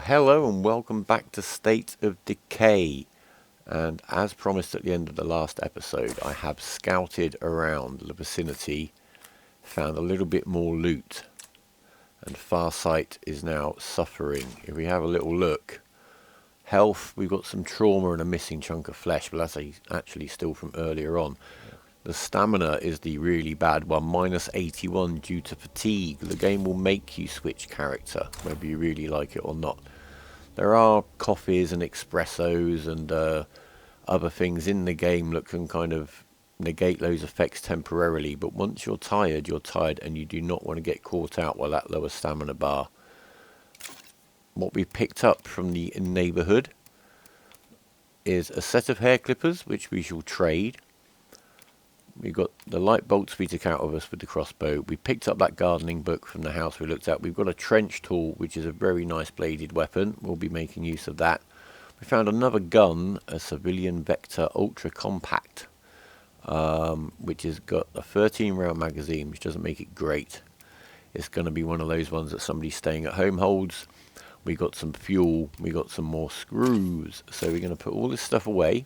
Hello and welcome back to State of Decay. And as promised at the end of the last episode, I have scouted around the vicinity, found a little bit more loot, and Farsight is now suffering. If we have a little look, health, we've got some trauma and a missing chunk of flesh, but that's actually still from earlier on. The stamina is the really bad one, minus 81 due to fatigue. The game will make you switch character, whether you really like it or not. There are coffees and espressos and other things in the game that can kind of negate those effects temporarily, but once you're tired and you do not want to get caught out by that lower stamina bar. What we picked up from the neighbourhood is a set of hair clippers which we shall trade. We've got the light bolts we took out of us with the crossbow. We picked up that gardening book from the house we looked at. We've got a trench tool, which is a very nice bladed weapon. We'll be making use of that. We found another gun, a Civilian Vector Ultra Compact, which has got a 13-round magazine, which doesn't make it great. It's going to be one of those ones that somebody staying at home holds. We got some fuel. We got some more screws. So we're going to put all this stuff away.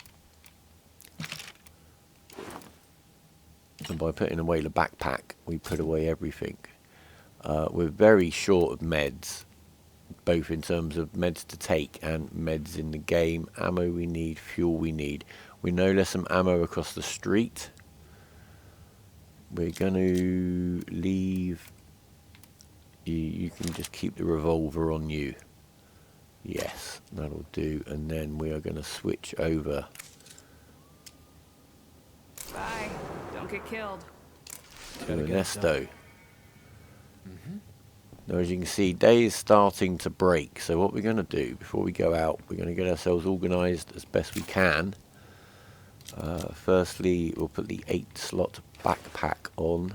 And by putting away the backpack, we put away everything. We're very short of meds, both in terms of meds to take and meds in the game. Ammo we need, fuel we need. We know there's some ammo across the street. We're going to leave. You can just keep the revolver on you. Yes, that'll do. And then we are going to switch over. Bye. Don't get killed. To Ernesto. Now, as you can see, day is starting to break. So what we're going to do before we go out, we're going to get ourselves organised as best we can. Firstly, we'll put the 8-slot backpack on.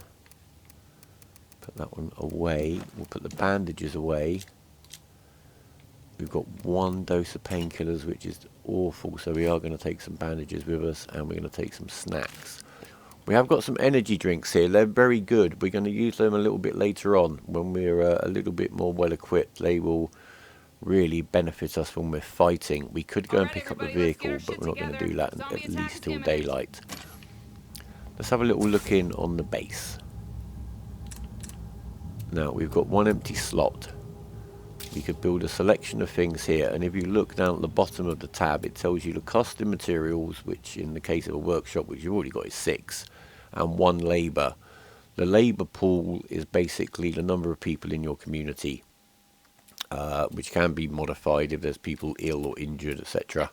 Put that one away. We'll put the bandages away. We've got one dose of painkillers, which is awful. So we are going to take some bandages with us, and we're going to take some snacks. We have got some energy drinks here. They're very good. We're going to use them a little bit later on when we're a little bit more well equipped. They will really benefit us when we're fighting. We could go and pick up the vehicle, but we're not going to do that at least till daylight. Let's have a little look in on the base. Now, we've got one empty slot. We could build a selection of things here, and if you look down at the bottom of the tab, it tells you the cost of materials, which in the case of a workshop, which you've already got, is 6, and 1 labour. The labour pool is basically the number of people in your community, which can be modified if there's people ill or injured, etc.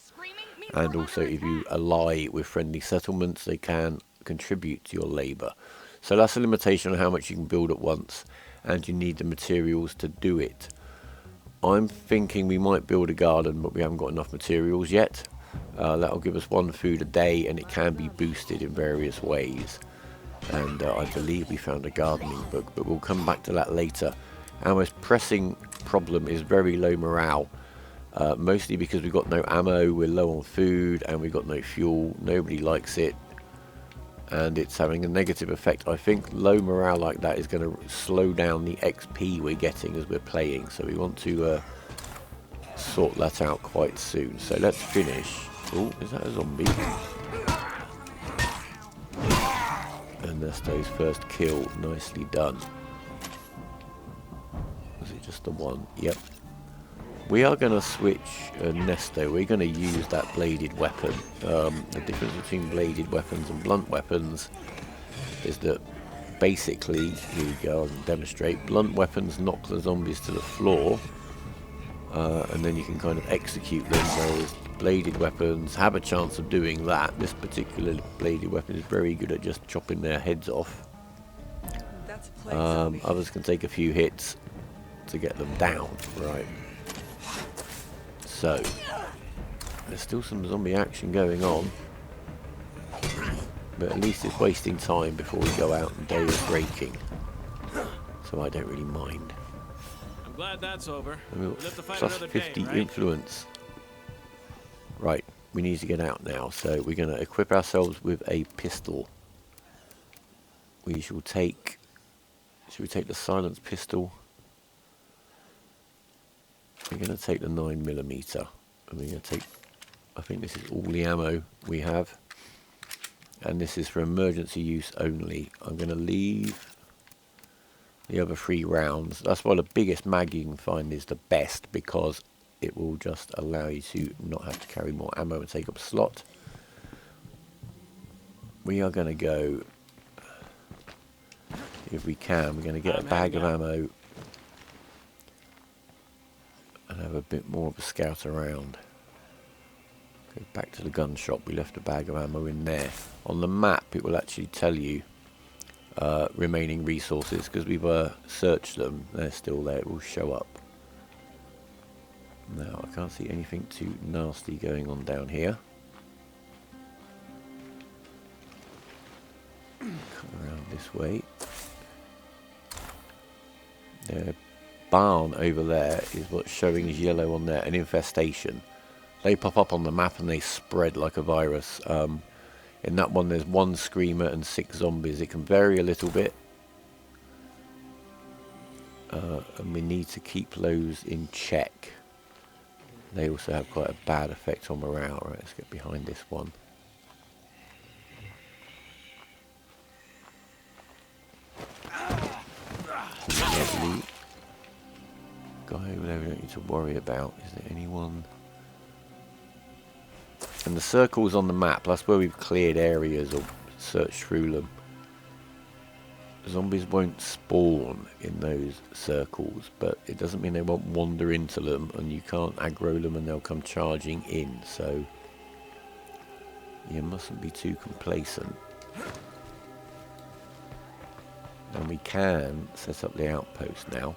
And also if you ally with friendly settlements, they can contribute to your labour. So that's a limitation on how much you can build at once, and you need the materials to do it. I'm thinking we might build a garden, but we haven't got enough materials yet. That'll give us 1 food a day, and it can be boosted in various ways. And I believe we found a gardening book, but we'll come back to that later. Our most pressing problem is very low morale, mostly because we've got no ammo, we're low on food, and we've got no fuel. Nobody likes it, and it's having a negative effect. I think low morale like that is going to slow down the XP we're getting as we're playing, so we want to sort that out quite soon. So let's finish. Oh, is that a zombie? Ernesto's first kill, nicely done. Was it just the one? Yep. We are going to switch Ernesto. We're going to use that bladed weapon. The difference between bladed weapons and blunt weapons is that basically, here we go, I'll demonstrate. Blunt weapons knock the zombies to the floor, and then you can kind of execute them, whereas bladed weapons have a chance of doing that. This particular bladed weapon is very good at just chopping their heads off. Others can take a few hits to get them down. Right. So, there's still some zombie action going on, but at least it's wasting time before we go out and day is breaking, so I don't really mind. I'm glad that's over. Plus 50 influence. Right, we need to get out now, so we're going to equip ourselves with a pistol. We shall take... Should we take the silenced pistol? we're going to take the 9mm, and we're going to take, I think this is all the ammo we have, and this is for emergency use only. I'm going to leave the other 3 rounds. That's why the biggest mag you can find is the best, because it will just allow you to not have to carry more ammo and take up a slot. We are going to go, if we can, we're going to get a bag of ammo and have a bit more of a scout around. Go back to the gun shop. We left a bag of ammo in there. On the map it will actually tell you remaining resources, because we've searched them. They're still there. It will show up. Now I can't see anything too nasty going on down here. Come around this way. The barn over there is what's showing as yellow on there, an infestation. They pop up on the map and they spread like a virus. In that one there's 1 screamer and 6 zombies. It can vary a little bit. And we need to keep those in check. They also have quite a bad effect on morale. Right, let's get behind this one. Lovely. Guy over there we don't need to worry about. Is there anyone? And the circles on the map, that's where we've cleared areas or searched through them. Zombies won't spawn in those circles, but it doesn't mean they won't wander into them, and you can't aggro them and they'll come charging in, so you mustn't be too complacent. And we can set up the outpost now.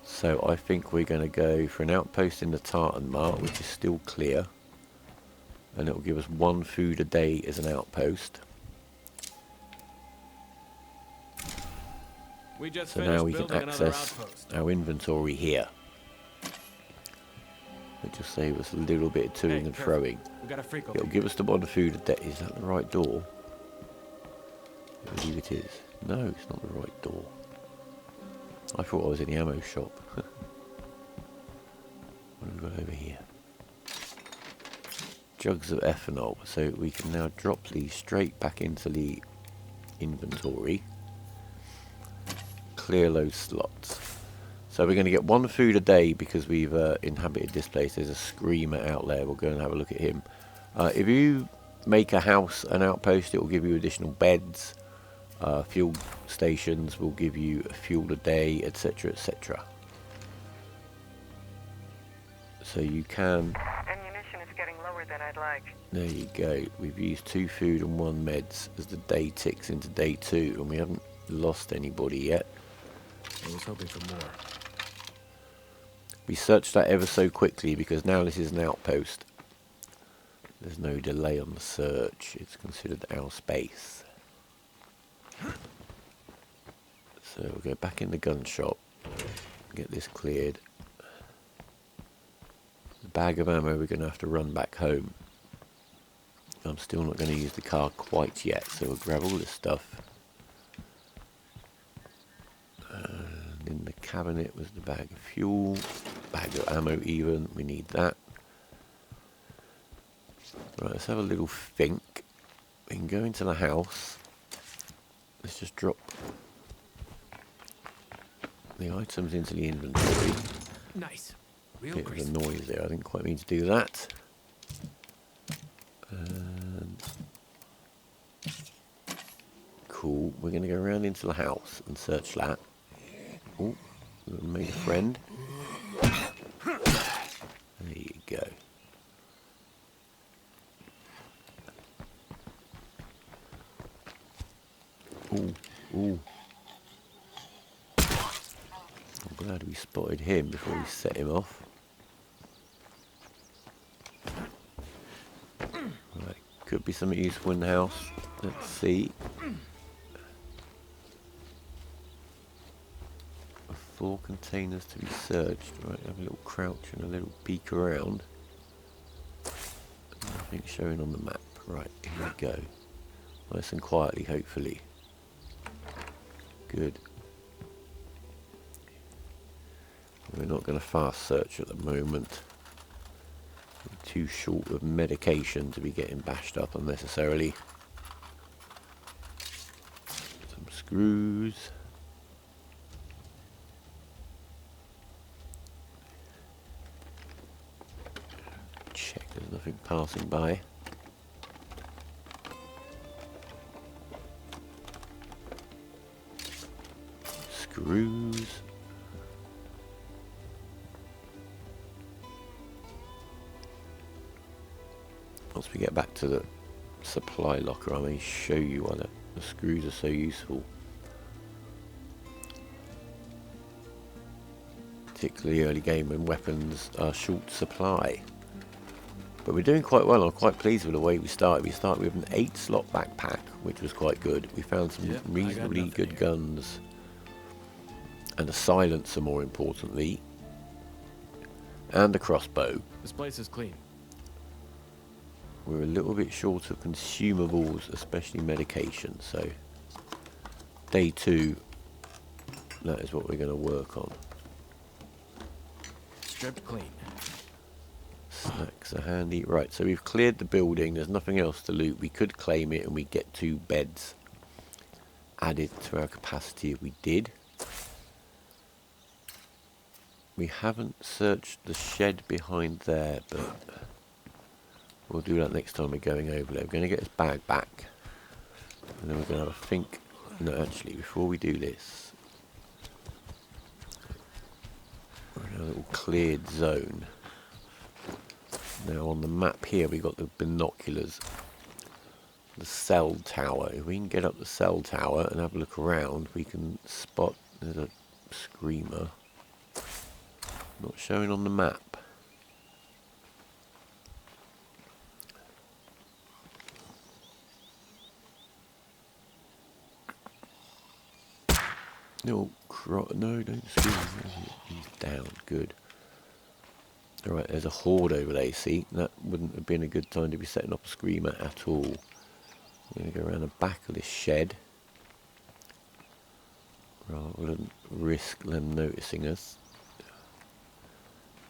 So I think we're going to go for an outpost in the Tartan Mart, which is still clear. And it will give us 1 food a day as an outpost. We just So now we can building access our inventory here. It just save us a little bit of toing and throwing. We got a freak over It'll give us the 1 food a day. Is that the right door? I believe it is. No, it's not the right door. I thought I was in the ammo shop. What have we got over here? Jugs of ethanol. So we can now drop these straight back into the inventory. Clear those slots. So we're going to get 1 food a day because we've inhabited this place. There's a screamer out there. We'll go and have a look at him. If you make a house an outpost, it will give you additional beds. Fuel stations will give you a fuel a day, etc, etc. So you can... Ammunition is getting lower than I'd like. There you go. We've used 2 food and 1 meds as the day ticks into day 2, and we haven't lost anybody yet. I was hoping for more. We searched that ever so quickly because now this is an outpost. There's no delay on the search. It's considered our space. So we'll go back in the gun shop, get this cleared. The bag of ammo we're going to have to run back home. I'm still not going to use the car quite yet, so we'll grab all this stuff. And in the cabinet was the bag of fuel, bag of ammo even, we need that. Right, let's have a little think. We can go into the house. Let's just drop the items into the inventory. Nice. Real Bit of crisp. a noise there, I didn't quite mean to do that. And cool, we're going to go around into the house and search that. Oh, made a friend. There you go. Ooh, ooh. I'm glad we spotted him before we set him off. Right, could be something useful in the house. Let's see. 4 containers to be searched. Right, have a little crouch and a little peek around. Nothing showing on the map. Right, here we go. Nice and quietly, hopefully. Good. We're not going to fast search at the moment. We're too short of medication to be getting bashed up unnecessarily. Some screws. Check there's nothing passing by. Screws. Once we get back to the supply locker, I may show you why the screws are so useful. Particularly early game when weapons are short supply. But we're doing quite well. I'm quite pleased with the way we started. We started with an 8-slot backpack, which was quite good. We found some reasonably good guns. And a silencer, more importantly. And a crossbow. This place is clean. We're a little bit short of consumables, especially medication. So, day 2, that is what we're going to work on. Stripped clean. Snacks are handy. Right, so we've cleared the building. There's nothing else to loot. We could claim it and we get 2 beds added to our capacity if we did. We haven't searched the shed behind there, but we'll do that next time we're going over there. We're going to get this bag back. And then we're going to have a think. No, actually, before we do this, we're in a little cleared zone. Now on the map here we got the binoculars, the cell tower. If we can get up the cell tower and have a look around, we can spot, there's a screamer, not showing on the map. No, no, don't scream. He's down, good. Alright, there's a horde over there, see? That wouldn't have been a good time to be setting up a screamer at all. I'm going to go around the back of this shed. Rather than risk them noticing us.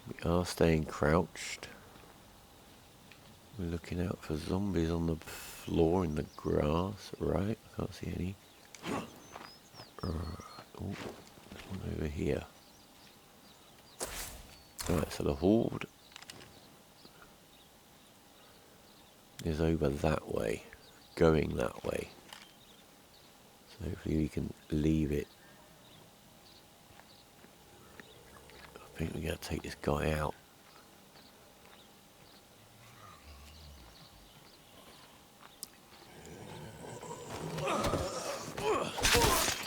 We are staying crouched. We're looking out for zombies on the floor in the grass. Right, I can't see any. Oh, there's one over here. Right, so the horde is over that way, going that way. So hopefully we can leave it. I think we're going to take this guy out.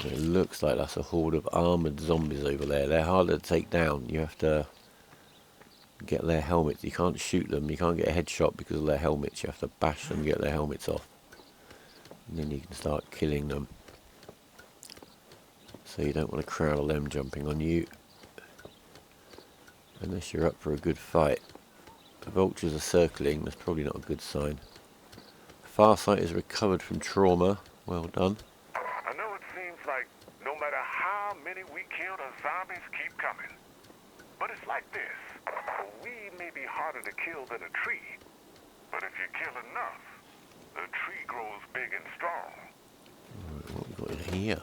It looks like that's a horde of armoured zombies over there. They're harder to take down. You have to get their helmets. You can't shoot them. You can't get a headshot because of their helmets. You have to bash them, get their helmets off. And then you can start killing them. So you don't want a crowd of them jumping on you. Unless you're up for a good fight. The vultures are circling. That's probably not a good sign. Farsight is recovered from trauma. Well done. I know it seems like no matter how many we kill, the zombies keep coming. But it's like this. A weed may be harder to kill than a tree. But if you kill enough, the tree grows big and strong. Right, what have we got in here?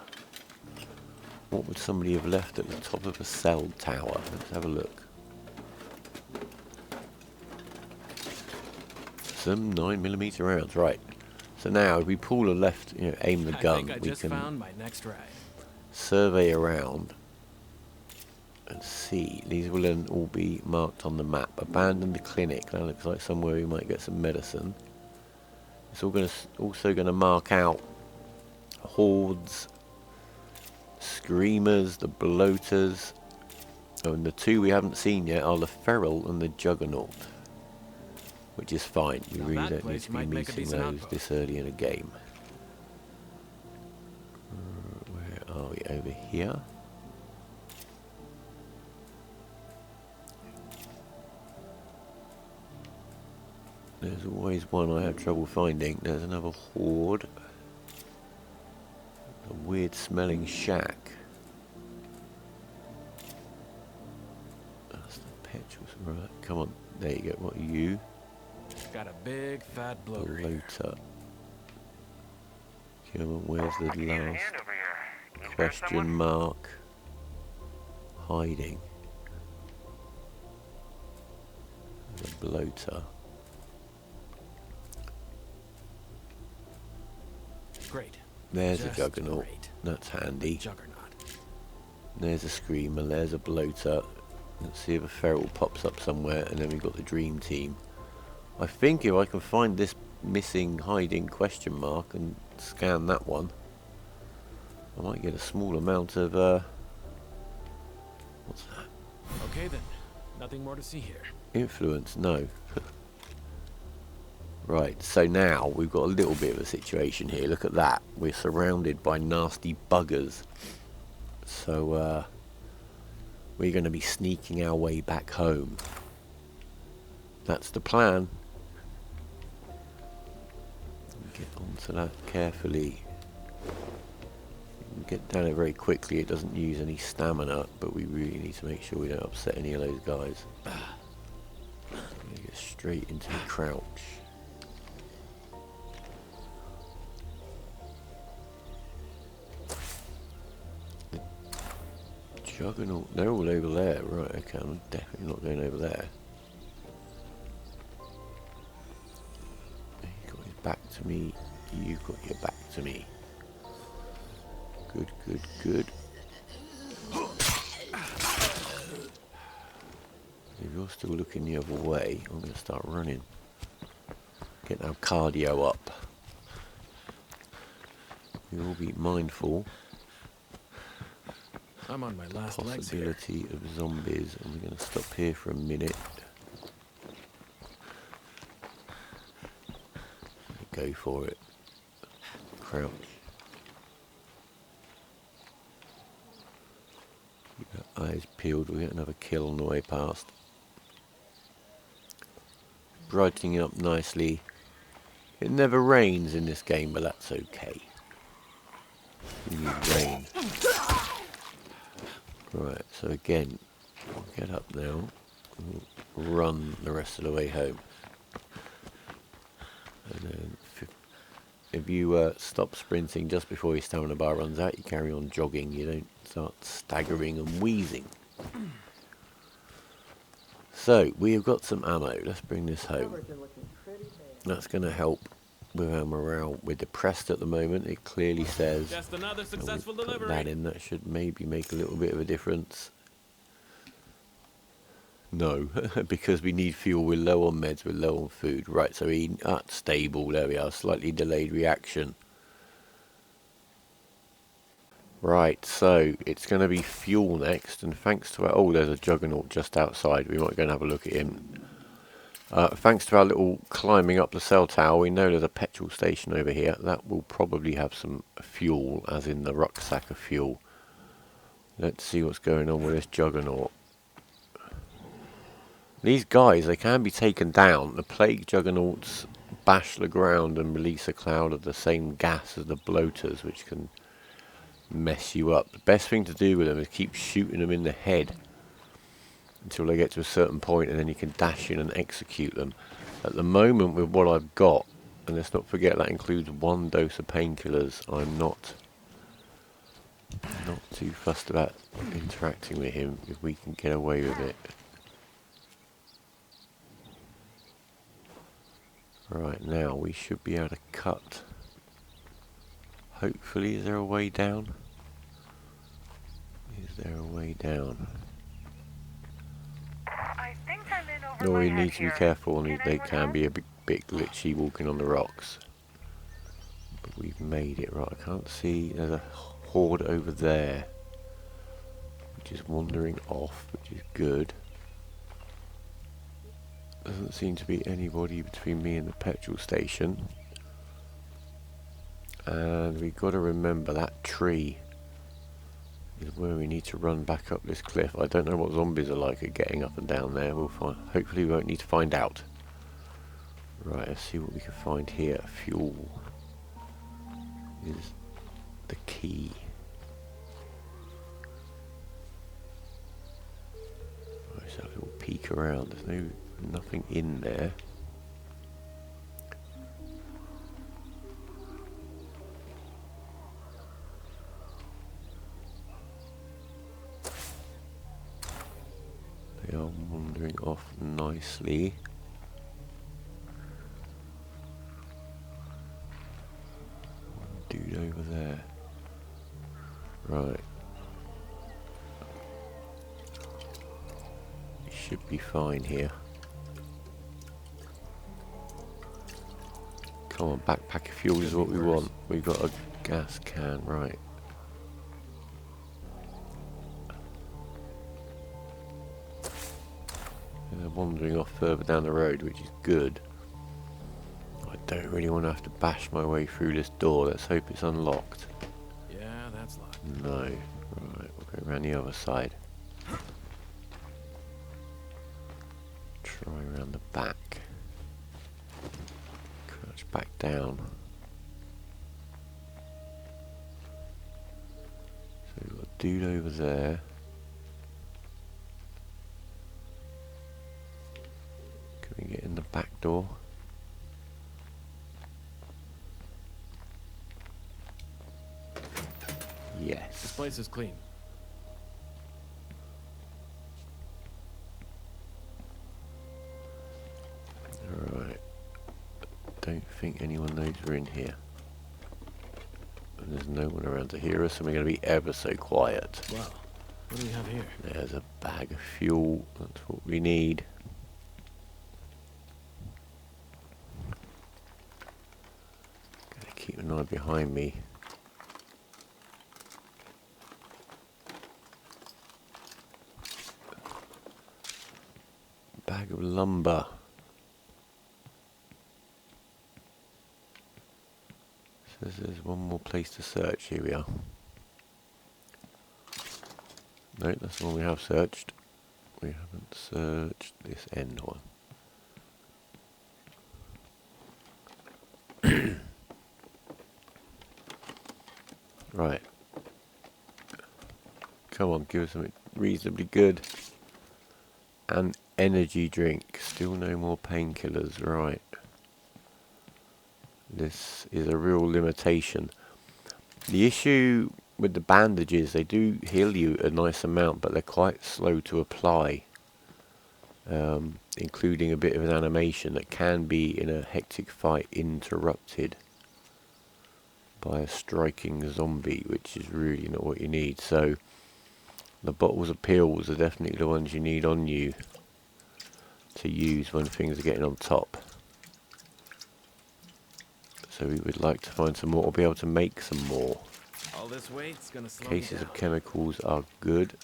What would somebody have left at the top of a cell tower? Let's have a look. Some 9mm rounds, right. So now if we pull a left, aim the gun, I we just can found my next ride. survey around and see. These will then all be marked on the map. Abandon the clinic. That looks like somewhere we might get some medicine. It's also going to mark out hordes, screamers, the bloaters. Oh, and the 2 we haven't seen yet are the feral and the juggernaut, which is fine. We Now really that don't need place to be might make a meeting decent those outpost. this early in a game. Where are we? Over here? There's always one I have trouble finding. There's another horde. A weird smelling shack. Petrol's right. Come on. There you go. What are you? Got a big fat bloater here. Bloater. Come on, where's the I can use a last hand over here. Can you grab question someone? mark? Hiding. The bloater. Great. There's Just a juggernaut. great. That's handy. Juggernaut. There's a screamer. There's a bloater. Let's see if a feral pops up somewhere, and then we've got the dream team. I think if I can find this missing hiding question mark and scan that one, I might get a small amount of what's that? Okay then. Nothing more to see here. Influence? No. Right, so now we've got a little bit of a situation here. Look at that. We're surrounded by nasty buggers. So we're going to be sneaking our way back home. That's the plan. Get onto that carefully. Get down it very quickly. It doesn't use any stamina, but we really need to make sure we don't upset any of those guys. Get straight into the crouch. The Juggernaut, they're all over there. Right, okay, I'm definitely not going over there. He got his back to me. You've got your back to me. Good, good, good. If you're still looking the other way, I'm going to start running. Get our cardio up. We'll all be mindful. I'm on my last legs here. Possibility of zombies, and we're going to stop here for a minute. Go for it. Crouch. Keep our eyes peeled. We'll get another kill on the way past. Brightening up nicely. It never rains in this game, but that's okay. We need rain. Right, so again, we'll get up now. We'll run the rest of the way home. And then if you stop sprinting just before your stamina bar runs out, you carry on jogging. You don't start staggering and wheezing. So, we have got some ammo. Let's bring this home. That's going to help with our morale. We're depressed at the moment. It clearly says Just another that successful we put delivery. that in. That should maybe make a little bit of a difference. No, because we need fuel. We're low on meds. We're low on food. Right, so stable. There we are. Slightly delayed reaction. Right, so it's going to be fuel next, and thanks to our... Oh, there's a juggernaut just outside. We might go and have a look at him. Thanks to our little climbing up the cell tower, we know there's a petrol station over here. That will probably have some fuel, as in the rucksack of fuel. Let's see what's going on with this juggernaut. These guys, they can be taken down. The plague juggernauts bash the ground and release a cloud of the same gas as the bloaters, which can mess you up. The best thing to do with them is keep shooting them in the head until they get to a certain point, and then you can dash in and execute them. At the moment, with what I've got, and let's not forget that includes 1 dose of painkillers, I'm not too fussed about interacting with him if we can get away with it. Right, now we should be able to cut. Hopefully, is there a way down? Is there a way down? I think I'm in over Oh, my you head need to be here. careful, and they anyone can help? be a bit glitchy walking on the rocks. But we've made it. Right, I can't see. There's a horde over there, which is wandering off, which is good. Doesn't seem to be anybody between me and the petrol station. And we've got to remember that tree is where we need to run back up this cliff. I don't know what zombies are like at getting up and down there. We'll find. Hopefully we won't need to find out. Right, let's see what we can find here. Fuel is the key. There's that little peek around. There's nothing in there. They are wandering off nicely. Dude over there. Right. Should be fine here. Come on, backpack of fuel is what we want. We've got a gas can, right. And they're wandering off further down the road, which is good. I don't really want to have to bash my way through this door. Let's hope it's unlocked. Yeah, that's locked. No. Right, we'll go around the other side. Try around the back. Crouch back down. So we've got a dude over there. Can we get in the back door? Yes. This place is clean. Alright. Don't think anyone knows we're in here. And there's no one around to hear us, and we're going to be ever so quiet. Wow. What do we have here? There's a bag of fuel. That's what we need. Gotta keep an eye behind me. Bag of lumber. Says there's one more place to search. Here we are. No, that's the one we have searched. We haven't searched this end one. Right. Come on, give us something reasonably good. An energy drink. Still no more painkillers. Right. This is a real limitation. The issue with the bandages, they do heal you a nice amount, but they're quite slow to apply. Including a bit of an animation that can be, in a hectic fight, interrupted by a striking zombie, which is really not what you need. So the bottles of pills are definitely the ones you need on you to use when things are getting on top. So we would like to find some more, or be able to make some more. All this weight's gonna slow Cases me of chemicals are good.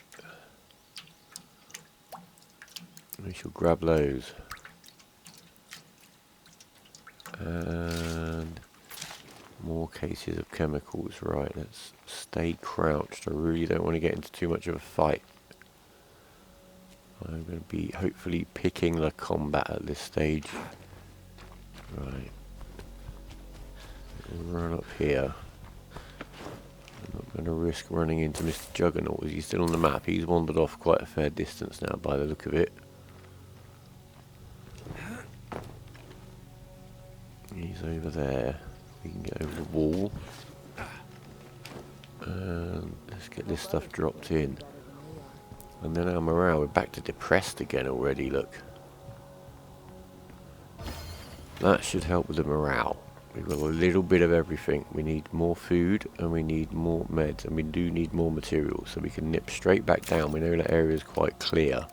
We shall grab those. And more cases of chemicals. Right, let's stay crouched. I really don't want to get into too much of a fight. I'm going to be hopefully picking the combat at this stage. Right. We'll run up here. I'm not going to risk running into Mr. Juggernaut. Is he still on the map? He's wandered off quite a fair distance now by the look of it. He's over there. We can get over the wall. And let's get this stuff dropped in. And then our morale, we're back to depressed again already, look. That should help with the morale. We've got a little bit of everything. We need more food and we need more meds, and we do need more materials, so we can nip straight back down. We know that area is quite clear.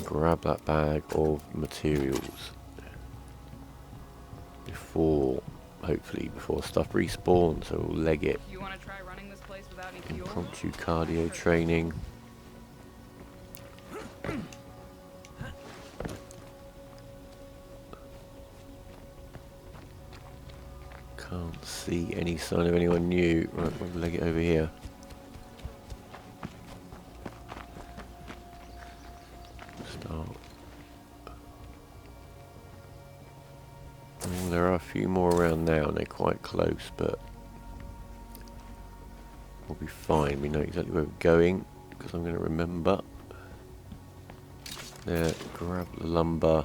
Grab that bag of materials before, hopefully before stuff respawns, so we'll leg it. You want to try running this place without any fuel? Impromptu cardio training. Can't see any sign of anyone new. Right, we'll leg it over here. Start. Oh, there are a few more around now, and they're quite close, but we'll be fine. We know exactly where we're going, because I'm going to remember. there, grab the lumber.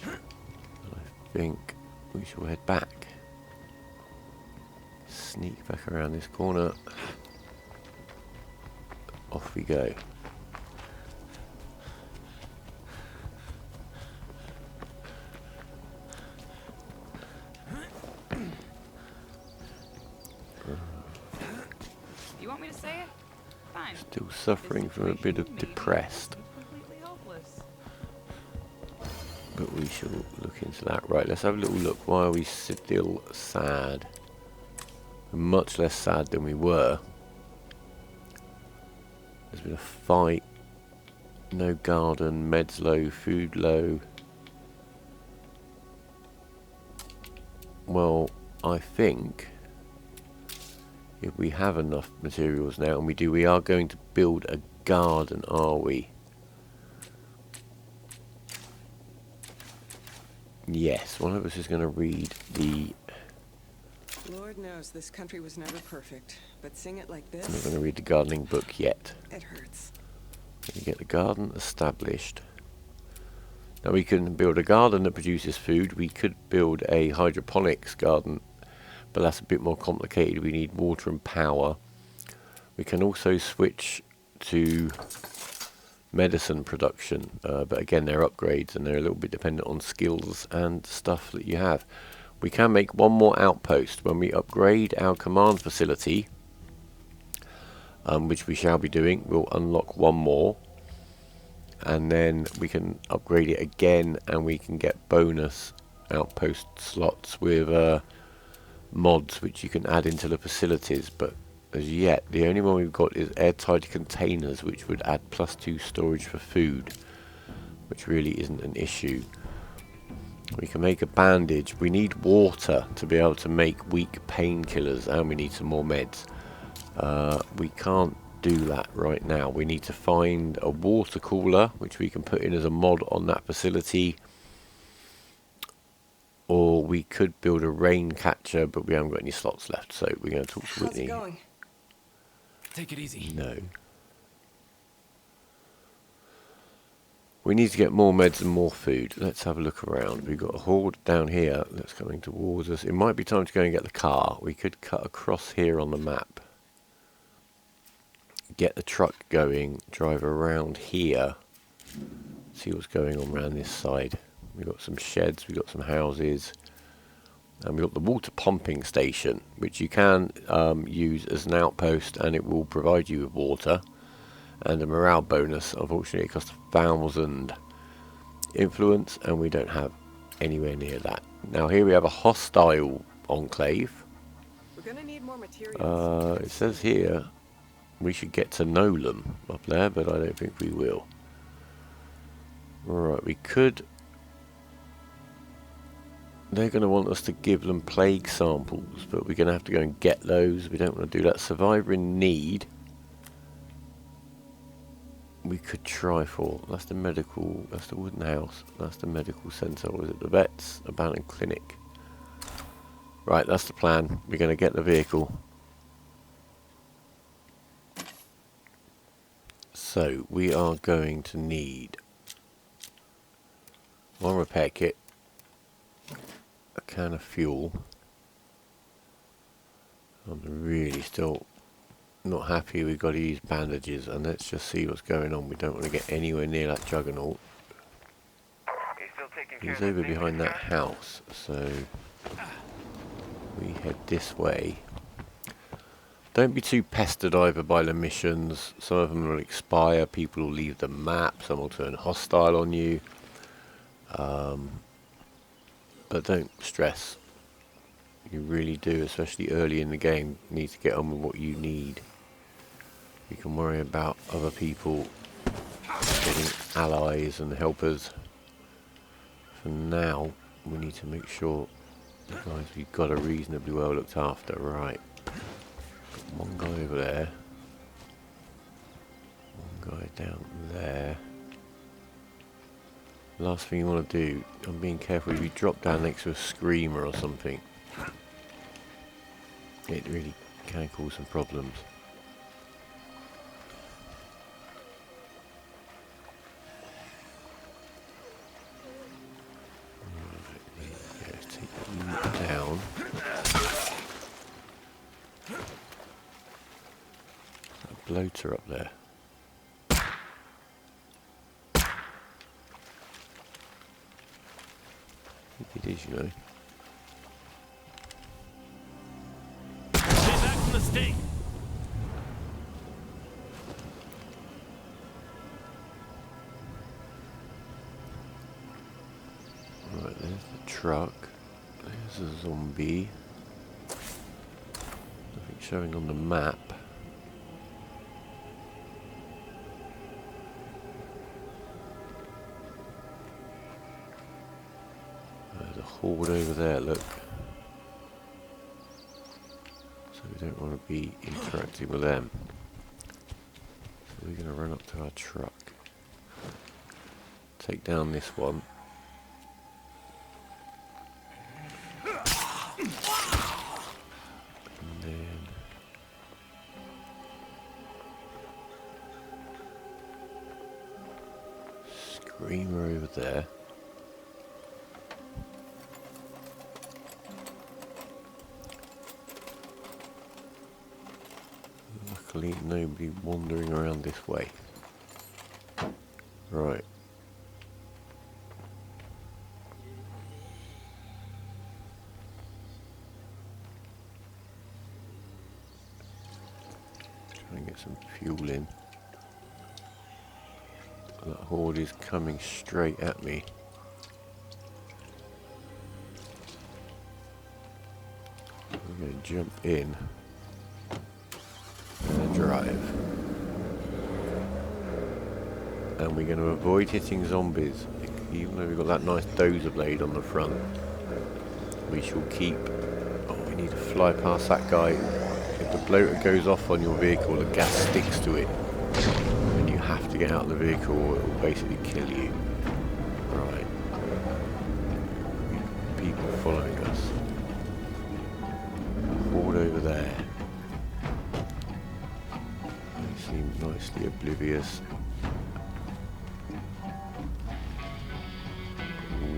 I think we shall head back. Sneak back around this corner. Off we go. You want me to say it? Fine. Still suffering from a bit of depressed. Completely hopeless. But we shall look into that. Right, let's have a little look. Why are we still sad? We're much less sad than we were. There's been a fight. No garden. Meds low. Food low. Well, I think if we have enough materials now, and we are going to build a garden, are we? Yes, one of us is going to read the... Lord knows this country was never perfect, but sing it like I'm not this, going to read the gardening book yet. it hurts. You get the garden established. Now we can build a garden that produces food. We could build a hydroponics garden, but that's a bit more complicated. We need water and power. We can also switch to medicine production, but again they're upgrades and they're a little bit dependent on skills and stuff that you have. We can make one more outpost when we upgrade our command facility, which we shall be doing. We'll unlock one more, and then we can upgrade it again, and we can get bonus outpost slots with mods which you can add into the facilities. But as yet, the only one we've got is airtight containers, which would add +2 storage for food, which really isn't an issue. We can make a bandage. We need water to be able to make weak painkillers, and we need some more meds. We can't do that right now. We need to find a water cooler, which we can put in as a mod on that facility. Or we could build a rain catcher, but we haven't got any slots left, so we're going to talk to How's Whitney. it going? Take it easy. No. We need to get more meds and more food. Let's have a look around. We've got a horde down here that's coming towards us. It might be time to go and get the car. We could cut across here on the map. Get the truck going. Drive around here. See what's going on around this side. We've got some sheds. We've got some houses. And we've got the water pumping station, which you can use as an outpost, and it will provide you with water and a morale bonus. Unfortunately, it costs 1,000 influence, and we don't have anywhere near that. Now here we have a hostile enclave. We're gonna need more materials. It says here we should get to know them up there, but I don't think we will. Right, we could... They're going to want us to give them plague samples, but we're going to have to go and get those. We don't want to do that. Survivor in need. We could try for. That's the medical. That's the wooden house. That's the medical centre. Or is it the vets? Abandoned clinic. Right, that's the plan. We're going to get the vehicle. So we are going to need one repair kit, a can of fuel. I'm really still not happy we've got to use bandages, and let's just see what's going on. We don't want to get anywhere near that juggernaut. He's over behind that house, so we head this way. Don't be too pestered either by the missions. Some of them will expire, people will leave the map, some will turn hostile on you. But don't stress. You really do, especially early in the game, need to get on with what you need. You can worry about other people getting allies and helpers. For now, we need to make sure, guys, we've got a reasonably well looked after. Right. Got one guy over there. One guy down there. Last thing you want to do, I'm being careful if you drop down next to a screamer or something. It really can cause some problems. bloater up there. I think it is, you know. Stay back from the stake. Right, there's the truck. There's a zombie. Nothing showing on the map. There's a horde over there, look. So we don't want to be interacting with them. So we're going to run up to our truck. Take down this one. And then Screamer over there. Luckily, nobody wandering around this way. Right. Try and get some fuel in. That horde is coming straight at me. I'm going to jump in. Drive. And we're going to avoid hitting zombies. Even though we've got that nice dozer blade on the front, we shall keep... Oh, we need to fly past that guy. If the bloater goes off on your vehicle, the gas sticks to it. And you have to get out of the vehicle or it will basically kill you. Right. People following us. Horde over there. Seem nicely oblivious.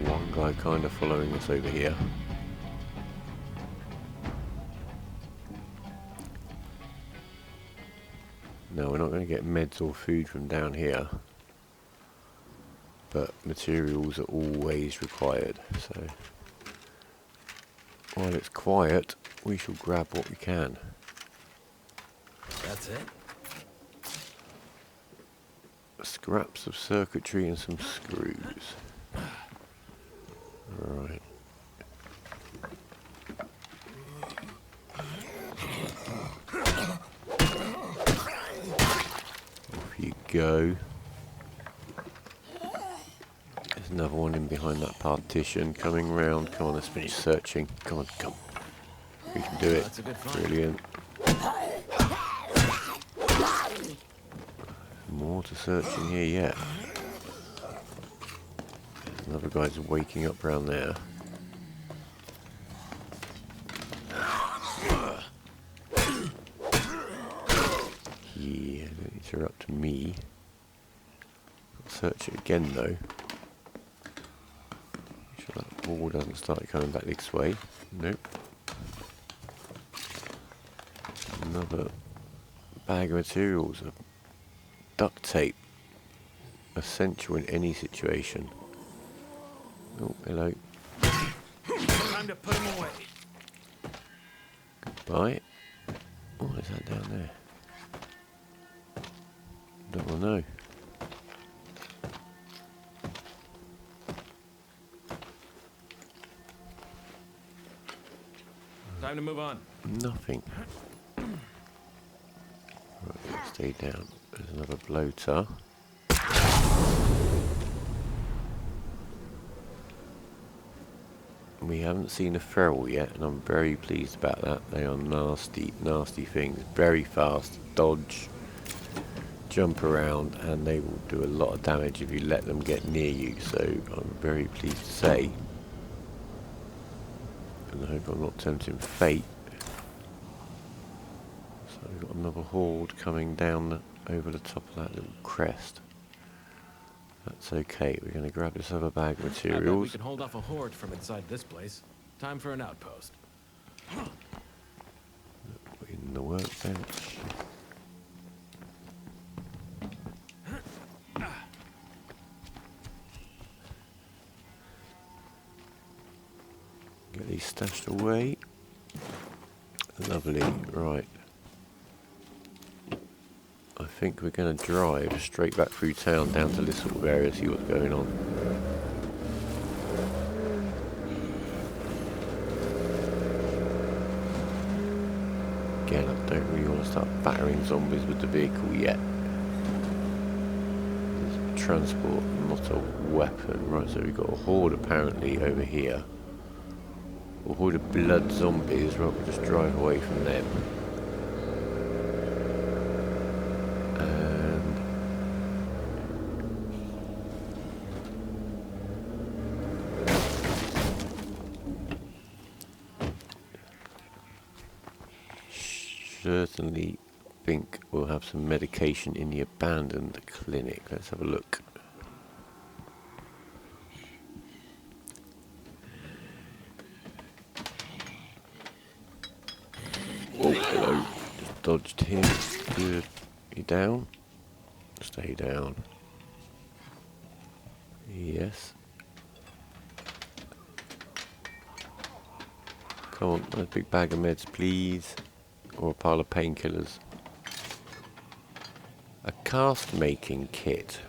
One guy kind of following us over here. No, we're not going to get meds or food from down here, but materials are always required, so while it's quiet we shall grab what we can. That's it. Scraps of circuitry and some screws. Right. Off you go. There's another one in behind that partition coming round. Come on, let's finish searching. Come on, come. We can do it. That's a good find. Brilliant. More to search in here yet. Another guy's waking up around there. Yeah, don't interrupt me. I'll search it again though. Make sure that ball doesn't start coming back this way. Nope. Another bag of materials. Duct tape, essential in any situation. Oh, hello. Time to put him away. Goodbye. What is that down there? Don't want to know. Time to move on. Nothing. Right, let's stay down. There's another bloater. We haven't seen a feral yet, and I'm very pleased about that. They are nasty, nasty things. Very fast, dodge, jump around, and they will do a lot of damage if you let them get near you. So I'm very pleased to say, and I hope I'm not tempting fate. So we've got another horde coming down over the top of that little crest. That's okay. We're going to grab this other bag of I bet we materials. can hold off a horde from inside this place. Time for an outpost. In the workbench. Get these stashed away. Lovely, right. I think we're going to drive straight back through town down to this sort of area, see what's going on. Again, I don't really want to start battering zombies with the vehicle yet. It's transport, not a weapon. Right, so we've got a horde apparently over here. A horde of blood zombies. Right, we'll just drive away from them. And certainly think we'll have some medication in the abandoned clinic. Let's have a look. Oh, hello. Just dodged him. Good. You down? Stay down. Yes. Come on, a big bag of meds, please. Or a pile of painkillers. A cast making kit.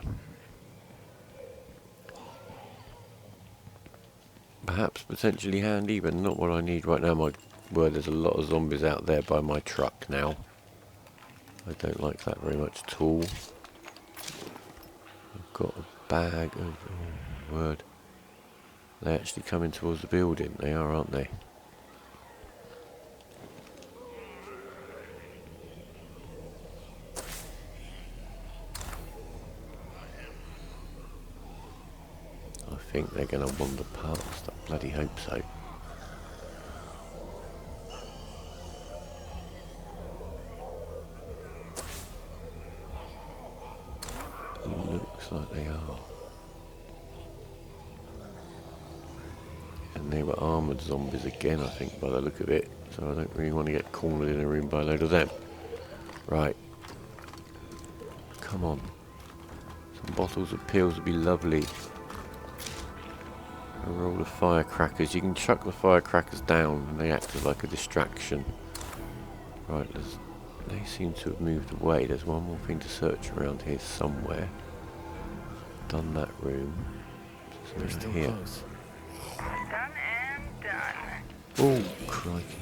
Perhaps potentially handy, but not what I need right now. My word, there's a lot of zombies out there by my truck now. I don't like that very much at all. I've got a bag of... oh, word. They're actually coming towards the building. They are, aren't they? I think they're going to wander past. I bloody hope so. Looks like they are. And they were armoured zombies again, I think, by the look of it. So I don't really want to get cornered in a room by a load of them. Right. Come on. Some bottles of pills would be lovely. A roll of firecrackers. You can chuck the firecrackers down and they act as like a distraction. Right, they seem to have moved away. There's one more thing to search around here somewhere. Done that room. They're still here. close. Done and done. Oh, crikey.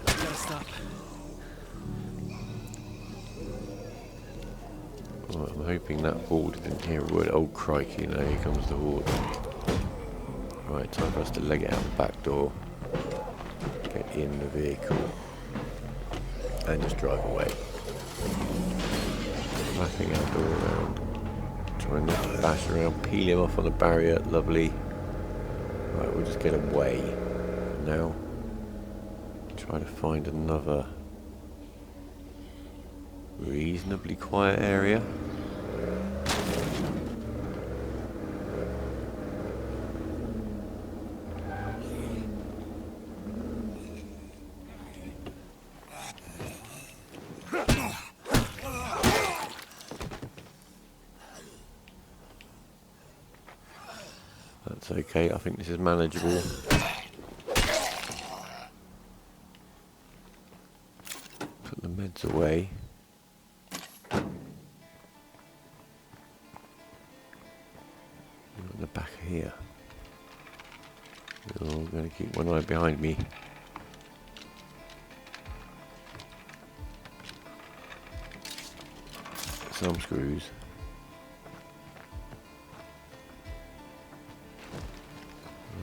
Gotta stop. Right, I'm hoping that horde didn't hear a word. Oh, crikey, now here comes the horde. Right, time for us to leg it out the back door. Get in the vehicle. And just drive away. Wrapping our door around. Trying not to bash around. Peel him off on the barrier. Lovely. Right, we'll just get away. Now, try to find another reasonably quiet area. That's okay, I think this is manageable. Put the meds away. In the back of here. Oh, I'm going to keep one eye behind me. Some screws.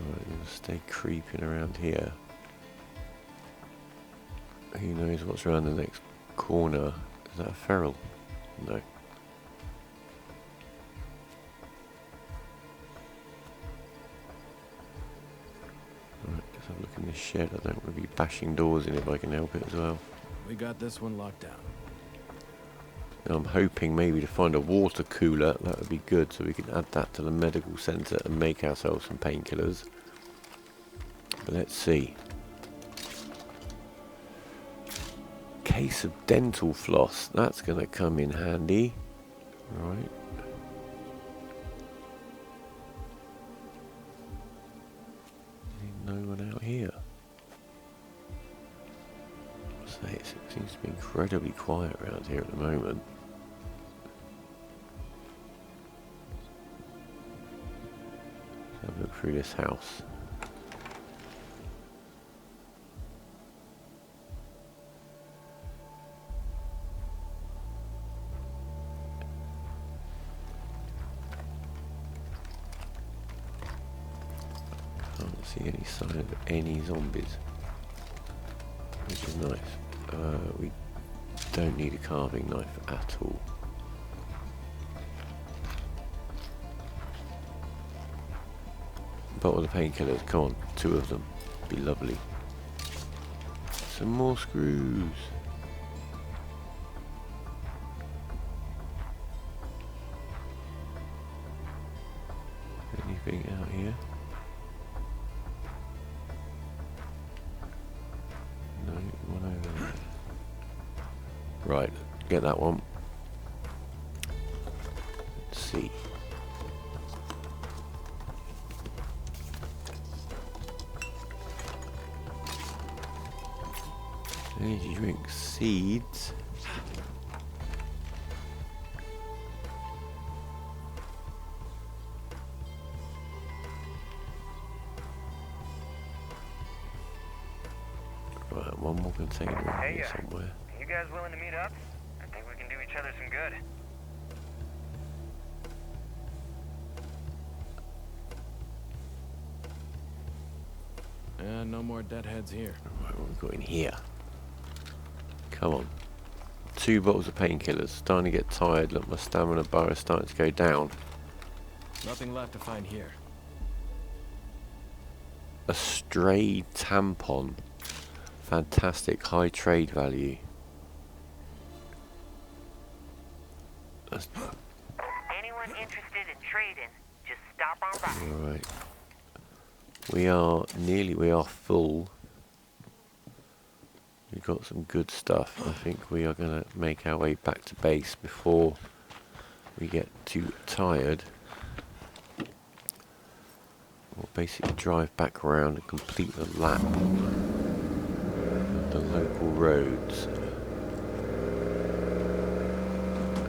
Alright, going to stay creeping around here. Who knows what's around the next corner? Is that a feral? No. Let's have a look in this shed. I don't want to be bashing doors in if I can help it as well. We got this one locked down. Now I'm hoping maybe to find a water cooler. That would be good, so we can add that to the medical centre and make ourselves some painkillers. But let's see. case of dental floss. That's going to come in handy. Right. No one out here. So it seems to be incredibly quiet around here at the moment. Let's have a look through this house. Can't see any sign of any zombies, which is nice. We don't need a carving knife at all. Bottle of painkillers, come on, 2 of them, be lovely. Some more screws. Anything out here? No, one over there. Right, get that one. Let's see. Energy drink seeds. Right, one more container in here somewhere. You guys willing to meet up? I think we can do each other some good. And no more deadheads here. Right, what have we got in here? Come on. 2 bottles of painkillers. Starting to get tired. Look, my stamina bar is starting to go down. Nothing left to find here. A stray tampon. Fantastic. High trade value. That's Anyone interested in trading, just stop on by. right. We are full. We've got some good stuff. I think we are going to make our way back to base before we get too tired. We'll basically drive back around and complete the lap of the local roads.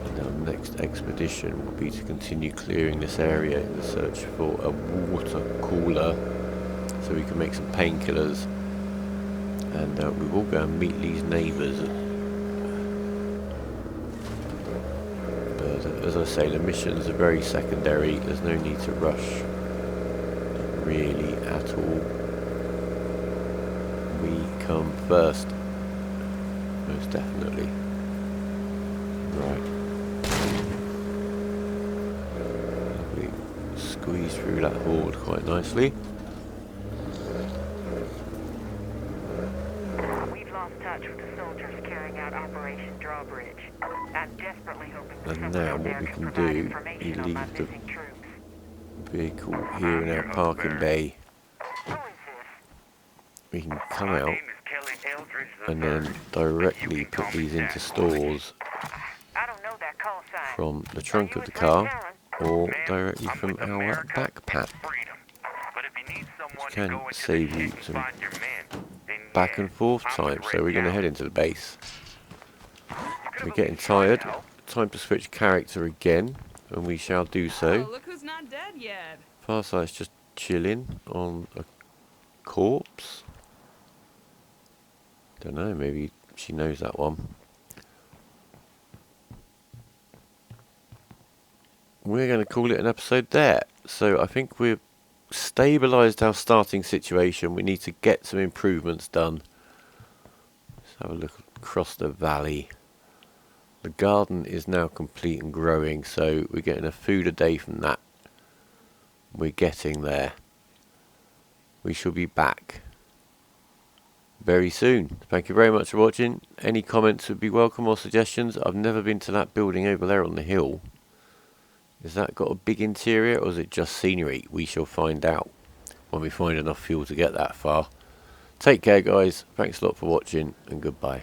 And our next expedition will be to continue clearing this area in search for a water cooler so we can make some painkillers. And we will go and meet these neighbours. But as I say, the missions are very secondary. There's no need to rush really at all. We come first, most definitely. Right. We squeeze through that horde quite nicely. Touch with the soldiers carrying out Operation Drawbridge. I'm desperately hoping that And someone now out what there we can can provide do information is on my leave the missing troops. vehicle here in our parking bay. Who is this? We can come My out name is Kelly Eldridge and III, then but you directly can put call me these into Jack. stores I don't know that call sign. from the Are trunk you of the with Red car Talon? or Ma'am, directly I'm from with our America backpack. Freedom. But if you need someone to Can go into save the you pit and some find your men, then Back yeah, and forth I'm time, with so Red we're going to Talon. head into the base. You We're could've getting at least tried tired. to help. Time to switch character again, and we shall do Oh, so. look who's not dead yet. Farsight's just chilling on a corpse. Don't know, maybe she knows that one. We're going to call it an episode there. So I think we've stabilised our starting situation. We need to get some improvements done. Let's have a look across the valley. The garden is now complete and growing, so we're getting a food a day from that. We're getting there. We shall be back very soon. Thank you very much for watching. Any comments would be welcome or suggestions. I've never been to that building over there on the hill. Has that got a big interior or is it just scenery? We shall find out when we find enough fuel to get that far. Take care guys. Thanks a lot for watching and goodbye.